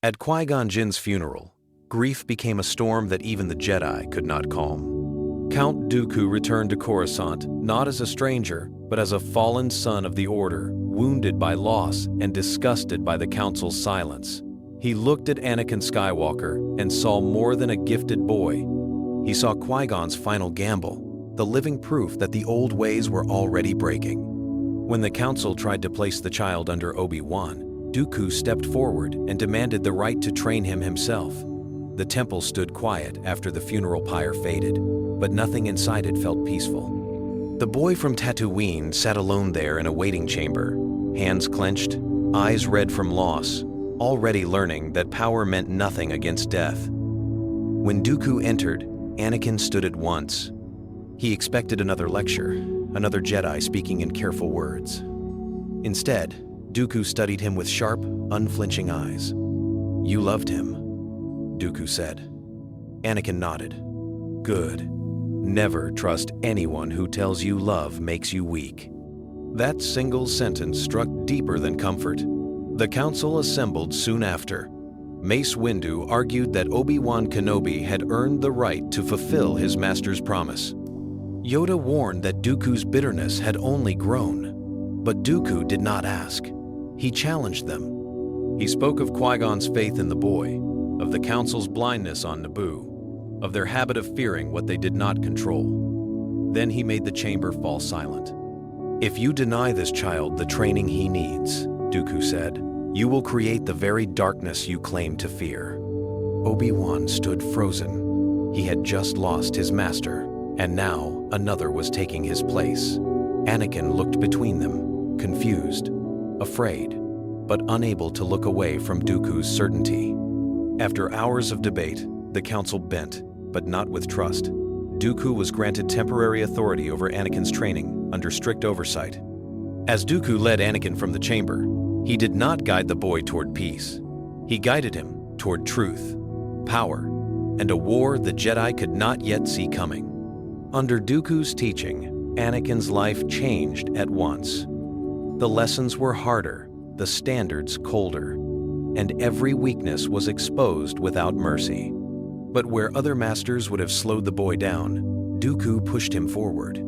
At Qui-Gon Jinn's funeral, grief became a storm that even the Jedi could not calm. Count Dooku returned to Coruscant not as a stranger, but as a fallen son of the Order, wounded by loss and disgusted by the Council's silence. He looked at Anakin Skywalker and saw more than a gifted boy. He saw Qui-Gon's final gamble, the living proof that the old ways were already breaking. When the Council tried to place the child under Obi-Wan, Dooku stepped forward and demanded the right to train him himself. The temple stood quiet after the funeral pyre faded, but nothing inside it felt peaceful. The boy from Tatooine sat alone there in a waiting chamber, hands clenched, eyes red from loss, already learning that power meant nothing against death. When Dooku entered, Anakin stood at once. He expected another lecture, another Jedi speaking in careful words. Instead, Dooku studied him with sharp, unflinching eyes. "You loved him," Dooku said. Anakin nodded. "Good. Never trust anyone who tells you love makes you weak." That single sentence struck deeper than comfort. The Council assembled soon after. Mace Windu argued that Obi-Wan Kenobi had earned the right to fulfill his master's promise. Yoda warned that Dooku's bitterness had only grown, but Dooku did not ask. He challenged them. He spoke of Qui-Gon's faith in the boy, of the Council's blindness on Naboo, of their habit of fearing what they did not control. Then he made the chamber fall silent. "If you deny this child the training he needs," Dooku said, "you will create the very darkness you claim to fear." Obi-Wan stood frozen. He had just lost his master, and now another was taking his place. Anakin looked between them, confused, afraid, but unable to look away from Dooku's certainty. After hours of debate, the Council bent, but not with trust. Dooku was granted temporary authority over Anakin's training under strict oversight. As Dooku led Anakin from the chamber, he did not guide the boy toward peace. He guided him toward truth, power, and a war the Jedi could not yet see coming. Under Dooku's teaching, Anakin's life changed at once. The lessons were harder, the standards colder, and every weakness was exposed without mercy. But where other masters would have slowed the boy down, Dooku pushed him forward.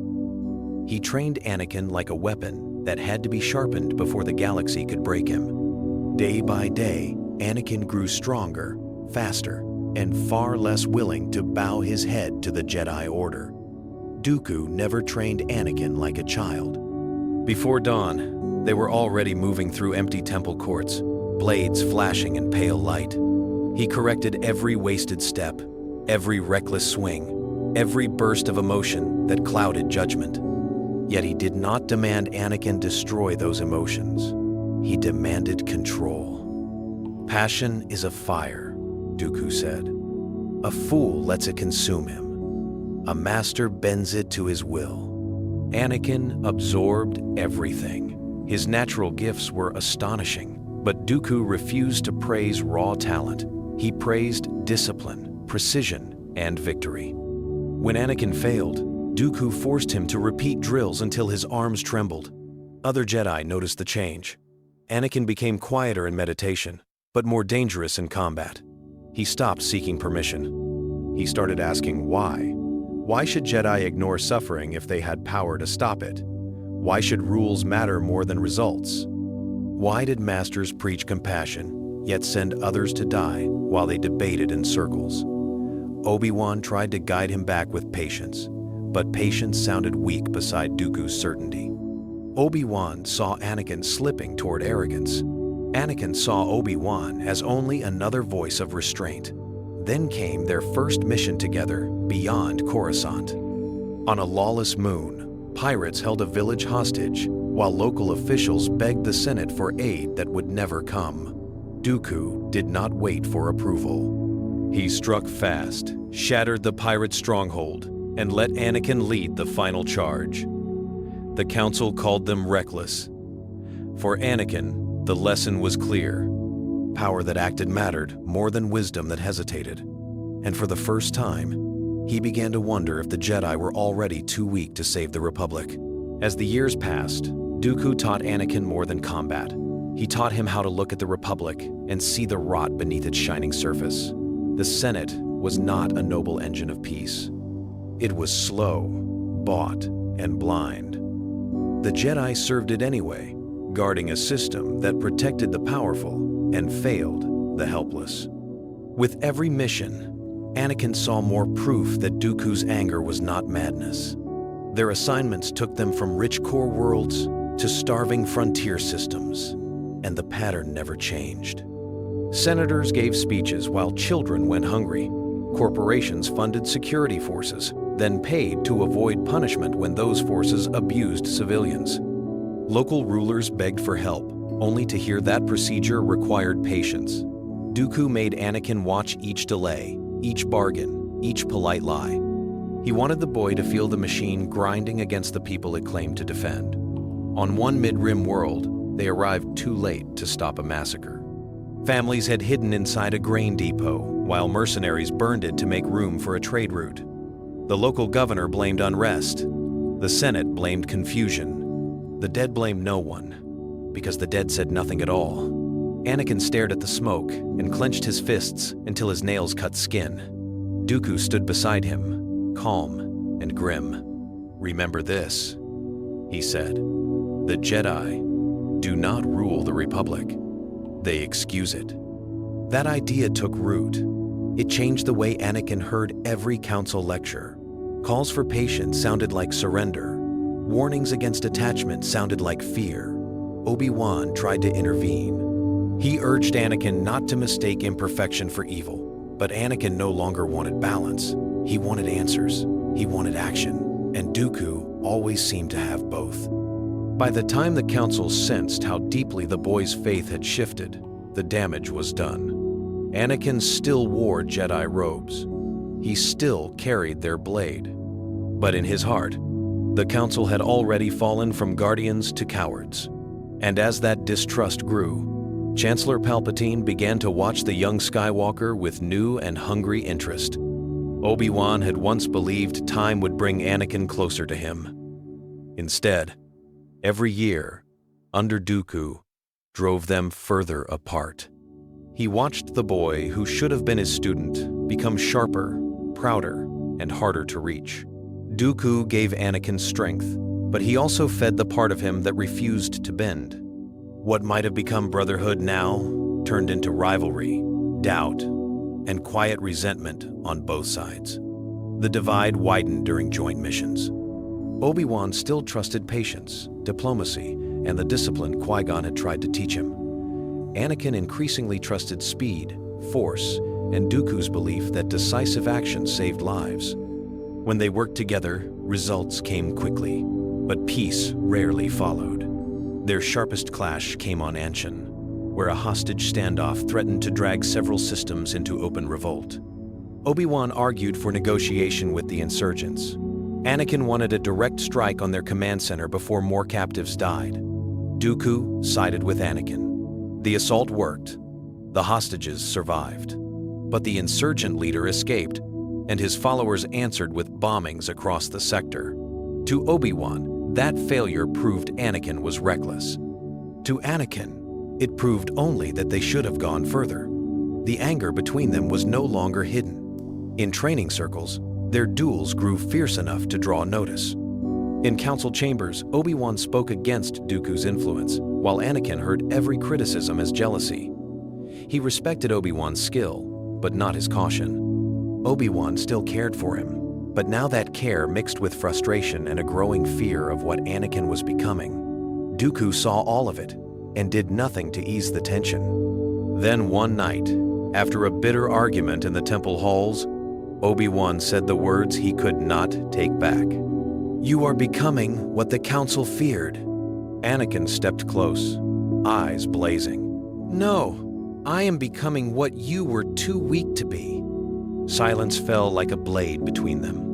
He trained Anakin like a weapon that had to be sharpened before the galaxy could break him. Day by day, Anakin grew stronger, faster, and far less willing to bow his head to the Jedi Order. Dooku never trained Anakin like a child. Before dawn, they were already moving through empty temple courts, blades flashing in pale light. He corrected every wasted step, every reckless swing, every burst of emotion that clouded judgment. Yet he did not demand Anakin destroy those emotions. He demanded control. "Passion is a fire," Dooku said. "A fool lets it consume him. A master bends it to his will." Anakin absorbed everything. His natural gifts were astonishing, but Dooku refused to praise raw talent. He praised discipline, precision, and victory. When Anakin failed, Dooku forced him to repeat drills until his arms trembled. Other Jedi noticed the change. Anakin became quieter in meditation, but more dangerous in combat. He stopped seeking permission. He started asking why. Why should Jedi ignore suffering if they had power to stop it? Why should rules matter more than results? Why did masters preach compassion, yet send others to die while they debated in circles? Obi-Wan tried to guide him back with patience, but patience sounded weak beside Dooku's certainty. Obi-Wan saw Anakin slipping toward arrogance. Anakin saw Obi-Wan as only another voice of restraint. Then came their first mission together beyond Coruscant. On a lawless moon, pirates held a village hostage, while local officials begged the Senate for aid that would never come. Dooku did not wait for approval. He struck fast, shattered the pirate stronghold, and let Anakin lead the final charge. The Council called them reckless. For Anakin, the lesson was clear. Power that acted mattered more than wisdom that hesitated. And for the first time, he began to wonder if the Jedi were already too weak to save the Republic. As the years passed, Dooku taught Anakin more than combat. He taught him how to look at the Republic and see the rot beneath its shining surface. The Senate was not a noble engine of peace. It was slow, bought, and blind. The Jedi served it anyway, guarding a system that protected the powerful and failed the helpless. With every mission, Anakin saw more proof that Dooku's anger was not madness. Their assignments took them from rich core worlds to starving frontier systems, and the pattern never changed. Senators gave speeches while children went hungry. Corporations funded security forces, then paid to avoid punishment when those forces abused civilians. Local rulers begged for help, only to hear that procedure required patience. Dooku made Anakin watch each delay, each bargain, each polite lie. He wanted the boy to feel the machine grinding against the people it claimed to defend. On one mid-rim world, they arrived too late to stop a massacre. Families had hidden inside a grain depot, while mercenaries burned it to make room for a trade route. The local governor blamed unrest. The Senate blamed confusion. The dead blamed no one, because the dead said nothing at all. Anakin stared at the smoke and clenched his fists until his nails cut skin. Dooku stood beside him, calm and grim. "Remember this," he said. "The Jedi do not rule the Republic. They excuse it." That idea took root. It changed the way Anakin heard every council lecture. Calls for patience sounded like surrender. Warnings against attachment sounded like fear. Obi-Wan tried to intervene. He urged Anakin not to mistake imperfection for evil, but Anakin no longer wanted balance. He wanted answers. He wanted action, and Dooku always seemed to have both. By the time the council sensed how deeply the boy's faith had shifted, the damage was done. Anakin still wore Jedi robes. He still carried their blade. But in his heart, the council had already fallen from guardians to cowards. And as that distrust grew, Chancellor Palpatine began to watch the young Skywalker with new and hungry interest. Obi-Wan had once believed time would bring Anakin closer to him. Instead, every year, under Dooku, drove them further apart. He watched the boy who should have been his student become sharper, prouder, and harder to reach. Dooku gave Anakin strength, but he also fed the part of him that refused to bend. What might have become brotherhood now turned into rivalry, doubt, and quiet resentment on both sides. The divide widened during joint missions. Obi-Wan still trusted patience, diplomacy, and the discipline Qui-Gon had tried to teach him. Anakin increasingly trusted speed, force, and Dooku's belief that decisive action saved lives. When they worked together, results came quickly, but peace rarely followed. Their sharpest clash came on Anshan, where a hostage standoff threatened to drag several systems into open revolt. Obi-Wan argued for negotiation with the insurgents. Anakin wanted a direct strike on their command center before more captives died. Dooku sided with Anakin. The assault worked. The hostages survived. But the insurgent leader escaped, and his followers answered with bombings across the sector. To Obi-Wan, that failure proved Anakin was reckless. To Anakin, it proved only that they should have gone further. The anger between them was no longer hidden. In training circles, their duels grew fierce enough to draw notice. In council chambers, Obi-Wan spoke against Dooku's influence, while Anakin heard every criticism as jealousy. He respected Obi-Wan's skill, but not his caution. Obi-Wan still cared for him, but now that care mixed with frustration and a growing fear of what Anakin was becoming. Dooku saw all of it and did nothing to ease the tension. Then one night, after a bitter argument in the temple halls, Obi-Wan said the words he could not take back. "You are becoming what the council feared." Anakin stepped close, eyes blazing. "No, I am becoming what you were too weak to be." Silence fell like a blade between them.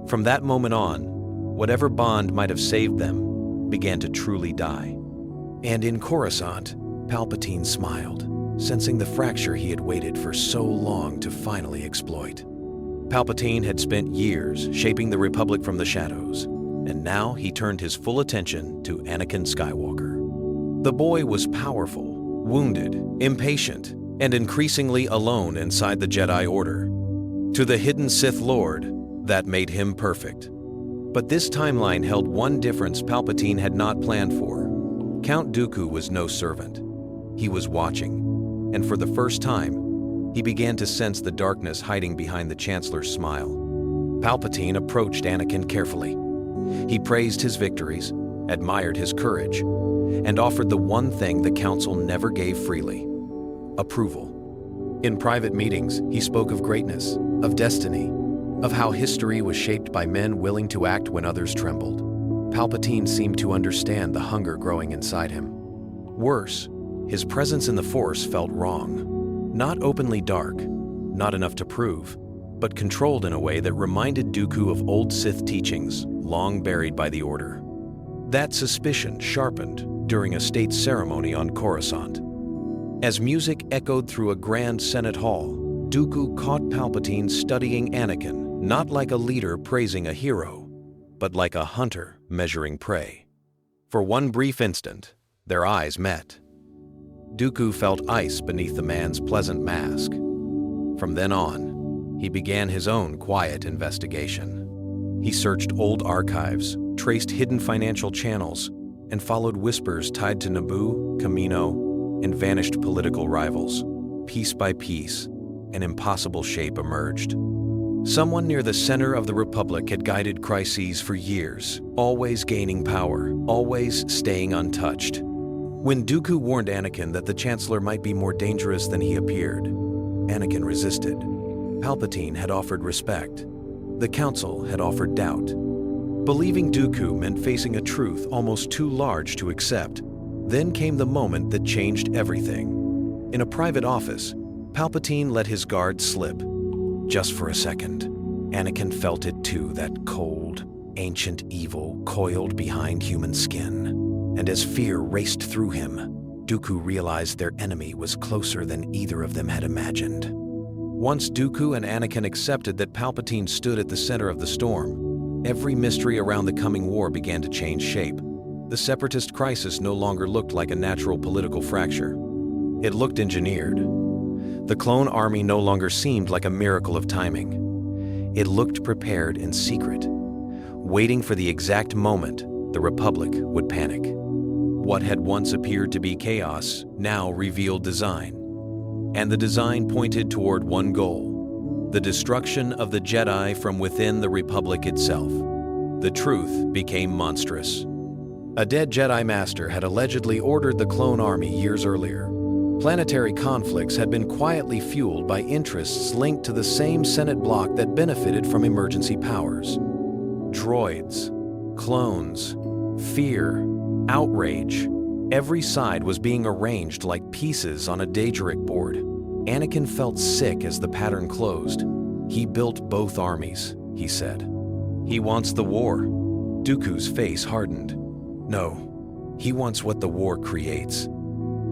From that moment on, whatever bond might have saved them began to truly die. And in Coruscant, Palpatine smiled, sensing the fracture he had waited for so long to finally exploit. Palpatine had spent years shaping the Republic from the shadows, and now he turned his full attention to Anakin Skywalker. The boy was powerful, wounded, impatient, and increasingly alone inside the Jedi Order. To the hidden Sith Lord, that made him perfect. But this timeline held one difference Palpatine had not planned for. Count Dooku was no servant. He was watching, and for the first time, he began to sense the darkness hiding behind the Chancellor's smile. Palpatine approached Anakin carefully. He praised his victories, admired his courage, and offered the one thing the Council never gave freely: approval. In private meetings, he spoke of greatness, of destiny, of how history was shaped by men willing to act when others trembled. Palpatine seemed to understand the hunger growing inside him. Worse, his presence in the Force felt wrong. Not openly dark, not enough to prove, but controlled in a way that reminded Dooku of old Sith teachings, long buried by the Order. That suspicion sharpened during a state ceremony on Coruscant. As music echoed through a grand Senate hall, Dooku caught Palpatine studying Anakin, not like a leader praising a hero, but like a hunter measuring prey. For one brief instant, their eyes met. Dooku felt ice beneath the man's pleasant mask. From then on, he began his own quiet investigation. He searched old archives, traced hidden financial channels, and followed whispers tied to Naboo, Camino, and vanished political rivals. Piece by piece, an impossible shape emerged. Someone near the center of the Republic had guided crises for years, always gaining power, always staying untouched. When Dooku warned Anakin that the Chancellor might be more dangerous than he appeared, Anakin resisted. Palpatine had offered respect. The Council had offered doubt. Believing Dooku meant facing a truth almost too large to accept. Then came the moment that changed everything. In a private office, Palpatine let his guard slip. Just for a second, Anakin felt it too, that cold, ancient evil coiled behind human skin. And as fear raced through him, Dooku realized their enemy was closer than either of them had imagined. Once Dooku and Anakin accepted that Palpatine stood at the center of the storm, every mystery around the coming war began to change shape. The Separatist crisis no longer looked like a natural political fracture. It looked engineered. The clone army no longer seemed like a miracle of timing. It looked prepared in secret, waiting for the exact moment the Republic would panic. What had once appeared to be chaos now revealed design. And the design pointed toward one goal: the destruction of the Jedi from within the Republic itself. The truth became monstrous. A dead Jedi Master had allegedly ordered the clone army years earlier. Planetary conflicts had been quietly fueled by interests linked to the same Senate bloc that benefited from emergency powers. Droids, clones, fear, outrage. Every side was being arranged like pieces on a Daedric board. Anakin felt sick as the pattern closed. He built both armies, he said. He wants the war. Dooku's face hardened. No, he wants what the war creates.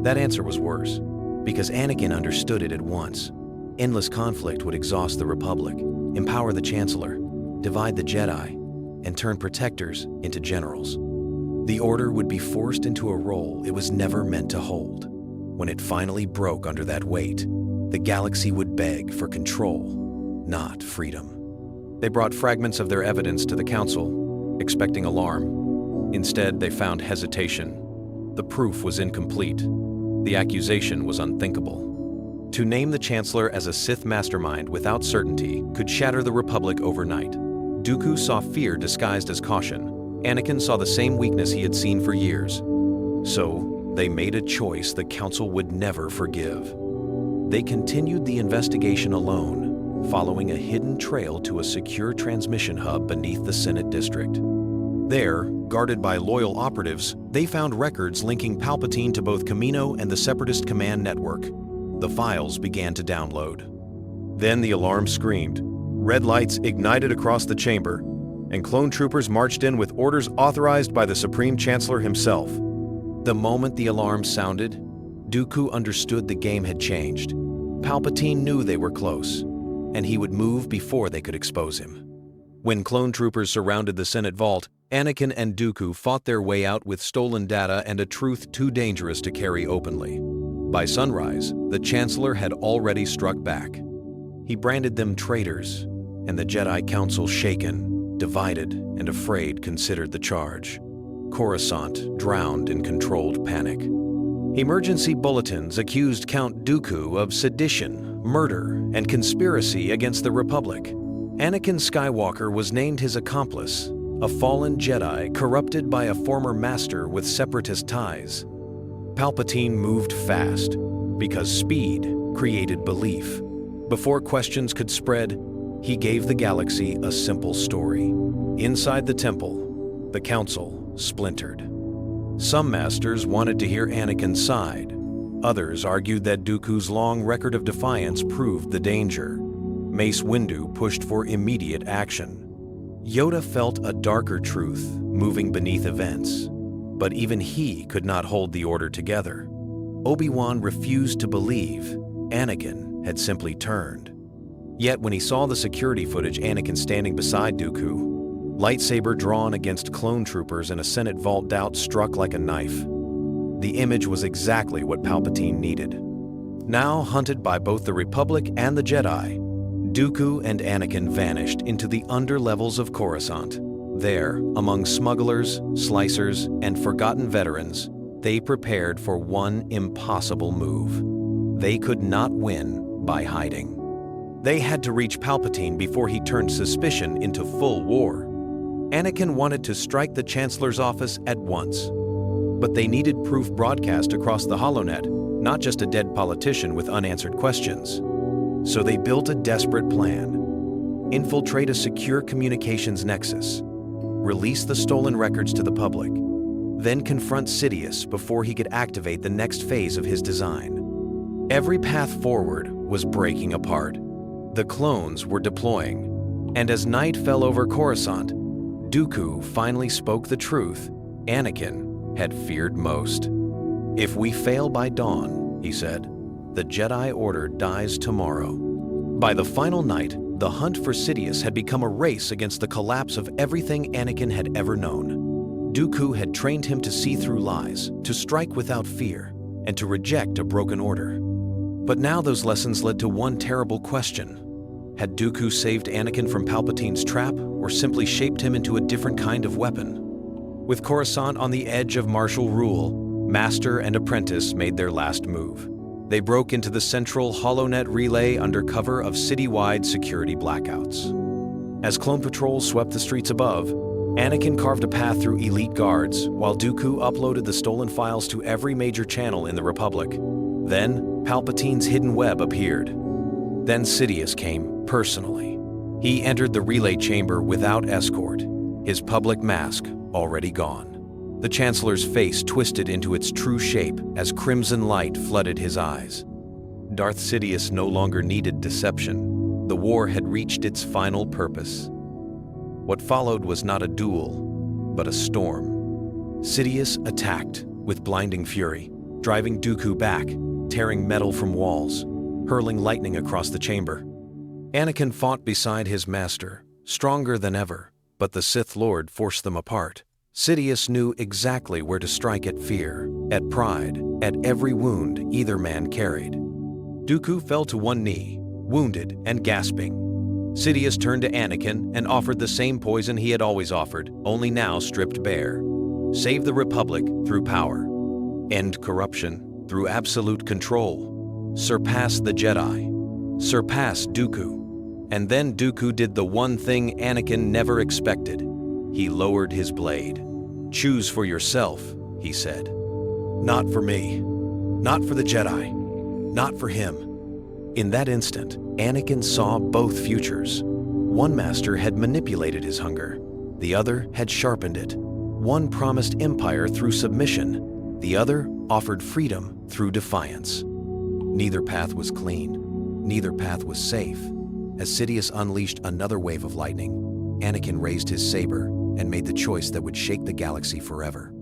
That answer was worse, because Anakin understood it at once. Endless conflict would exhaust the Republic, empower the Chancellor, divide the Jedi, and turn protectors into generals. The Order would be forced into a role it was never meant to hold. When it finally broke under that weight, the galaxy would beg for control, not freedom. They brought fragments of their evidence to the Council, expecting alarm. Instead, they found hesitation. The proof was incomplete. The accusation was unthinkable. To name the Chancellor as a Sith mastermind without certainty could shatter the Republic overnight. Dooku saw fear disguised as caution. Anakin saw the same weakness he had seen for years. So, they made a choice the Council would never forgive. They continued the investigation alone, following a hidden trail to a secure transmission hub beneath the Senate district. There, guarded by loyal operatives, they found records linking Palpatine to both Camino and the Separatist command network. The files began to download. Then the alarm screamed. Red lights ignited across the chamber, and clone troopers marched in with orders authorized by the Supreme Chancellor himself. The moment the alarm sounded, Dooku understood the game had changed. Palpatine knew they were close, and he would move before they could expose him. When clone troopers surrounded the Senate vault, Anakin and Dooku fought their way out with stolen data and a truth too dangerous to carry openly. By sunrise, the Chancellor had already struck back. He branded them traitors, and the Jedi Council, shaken, divided, and afraid, considered the charge. Coruscant drowned in controlled panic. Emergency bulletins accused Count Dooku of sedition, murder, and conspiracy against the Republic. Anakin Skywalker was named his accomplice, a fallen Jedi corrupted by a former master with separatist ties. Palpatine moved fast, because speed created belief. Before questions could spread, he gave the galaxy a simple story. Inside the temple, the Council splintered. Some masters wanted to hear Anakin's side. Others argued that Dooku's long record of defiance proved the danger. Mace Windu pushed for immediate action. Yoda felt a darker truth moving beneath events, but even he could not hold the order together. Obi-Wan refused to believe Anakin had simply turned. Yet when he saw the security footage, Anakin standing beside Dooku, lightsaber drawn against clone troopers in a Senate vault, doubt struck like a knife. The image was exactly what Palpatine needed. Now hunted by both the Republic and the Jedi, Dooku and Anakin vanished into the underlevels of Coruscant. There, among smugglers, slicers, and forgotten veterans, they prepared for one impossible move. They could not win by hiding. They had to reach Palpatine before he turned suspicion into full war. Anakin wanted to strike the Chancellor's office at once, but they needed proof broadcast across the HoloNet, not just a dead politician with unanswered questions. So they built a desperate plan. Infiltrate a secure communications nexus, release the stolen records to the public, then confront Sidious before he could activate the next phase of his design. Every path forward was breaking apart. The clones were deploying, and as night fell over Coruscant, Dooku finally spoke the truth Anakin had feared most. "If we fail by dawn," he said, "the Jedi Order dies tomorrow." By the final night, the hunt for Sidious had become a race against the collapse of everything Anakin had ever known. Dooku had trained him to see through lies, to strike without fear, and to reject a broken order. But now those lessons led to one terrible question. Had Dooku saved Anakin from Palpatine's trap, or simply shaped him into a different kind of weapon? With Coruscant on the edge of martial rule, master and apprentice made their last move. They broke into the central HoloNet relay under cover of citywide security blackouts. As clone patrols swept the streets above, Anakin carved a path through elite guards, while Dooku uploaded the stolen files to every major channel in the Republic. Then, Palpatine's hidden web appeared. Then Sidious came, personally. He entered the relay chamber without escort, his public mask already gone. The Chancellor's face twisted into its true shape as crimson light flooded his eyes. Darth Sidious no longer needed deception. The war had reached its final purpose. What followed was not a duel, but a storm. Sidious attacked with blinding fury, driving Dooku back, tearing metal from walls, hurling lightning across the chamber. Anakin fought beside his master, stronger than ever, but the Sith Lord forced them apart. Sidious knew exactly where to strike at fear, at pride, at every wound either man carried. Dooku fell to one knee, wounded and gasping. Sidious turned to Anakin and offered the same poison he had always offered, only now stripped bare. Save the Republic through power. End corruption through absolute control. Surpass the Jedi. Surpass Dooku. And then Dooku did the one thing Anakin never expected. He lowered his blade. "Choose for yourself," he said. "Not for me. Not for the Jedi. Not for him." In that instant, Anakin saw both futures. One master had manipulated his hunger. The other had sharpened it. One promised empire through submission. The other offered freedom through defiance. Neither path was clean. Neither path was safe. As Sidious unleashed another wave of lightning, Anakin raised his saber and made the choice that would shake the galaxy forever.